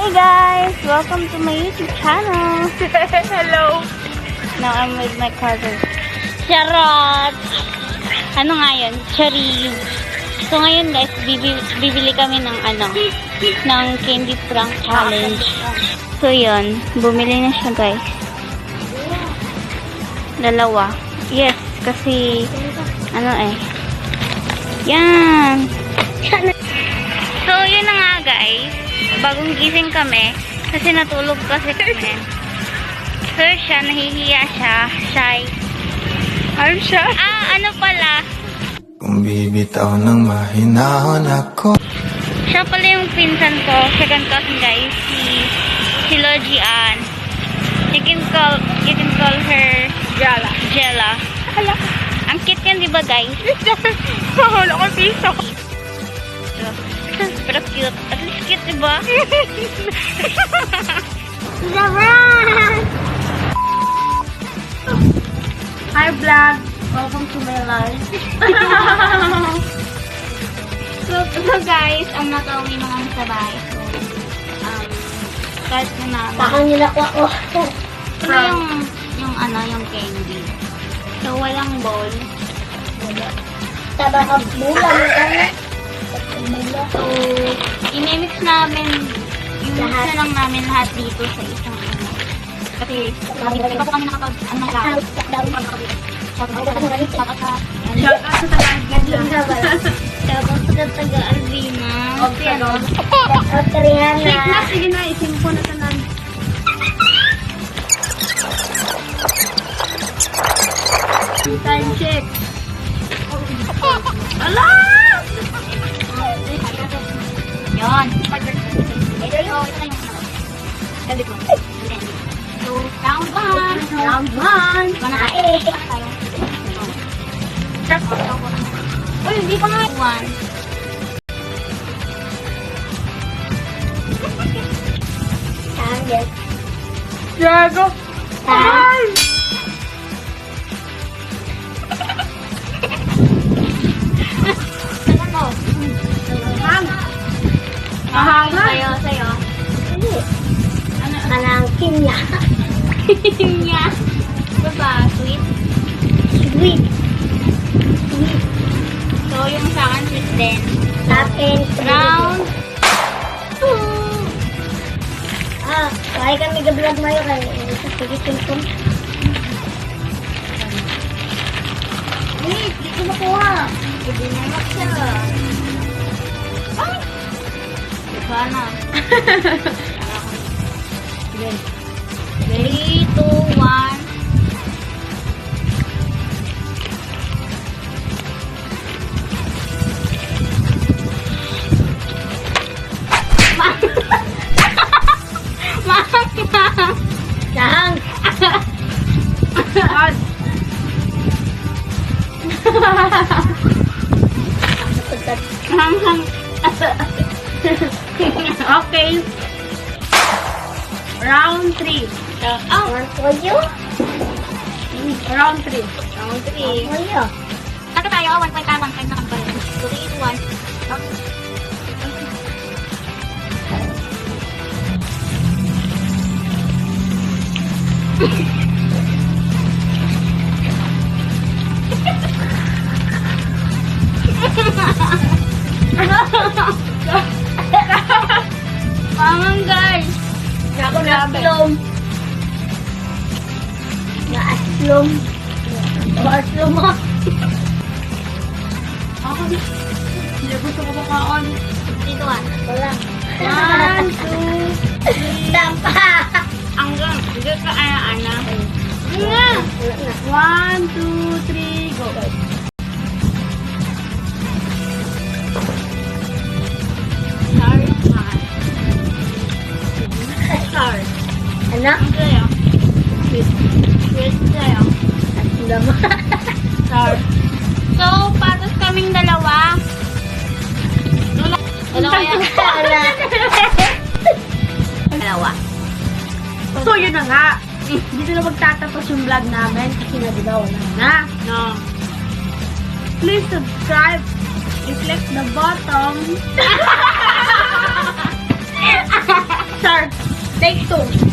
Hey guys! Welcome to my YouTube channel. Hello. Now I'm with my cousin. Charot! Ano nga yun? Charis. So ngayon guys, bibili kami ng ng candy prank challenge. So yun, bumili na siya guys. Dalawa. Yes, kasi yan. So yun na nga guys. Bagong gising kami kasi natulog kasi kami. So siya, nahihiya siya. Shy. I'm shy. Ano pala? Kung bibitaw ng mahinahon ako. Siya pala yung pinsan ko. Second cousin guys. Si Logian. You can call her Jella. Hala. Ang cute yan, di ba guys? Wala ko piso. Pero cute. At least cute, di ba? Hi vlog. Welcome to my life. So guys, ang nakauwi naman sa bahay. So, start na namin. Bakang nilakwa ko. Ito yung candy. So, walang bowl. Tabakang bulang. So, imimix namin, imimix na lang namin lahat dito sa isang Kasi, hindi pa po kami nakapag, Shout out sa taga-Albina. Shake na, sige na, isin ko na tanan. Time check. Ala! Yun. So, round one. Round 1. Uy, hindi pa nga. One. Diego. Ay! Mahanga. Sa'yo. Kanang kinya. Niya. Baba, sweet. Sweet. So, yung sa akin, sweet din. Akin. Round two. Kaya kami gablog mayo kayo. Sige, simple. Wait, di ko makuha. Hindi na lang siya. Ay! Sana. Again. 3, 2, 1. Saan? God. Okay. Round 3. Oh, for you? Round 3. round 3. For you? Ano tayo? 1 point tayo. 1 point na kami pa rin. 3, 2, 1. Mamanggal. Ako na-aslom. Na-aslom. Na-aslom mo. Ako. Hindi gusto ko makaon. Dito 1. Wala. 1, 2. Tapa! Hanggang. Hanggang ka ana. Wala na. 1, 2, 3, go. Sorry. Sorry. Ano? Ang sa'yo. Sweet sa'yo. Aslom. Sorry. So, patos kaming dalawa. Ano kaya? Dalawa. So, yun na nga. Dito na magtatapos yung vlog namin kasi nagagawa na. No. Please subscribe and click the bottom. Sorry. Take two.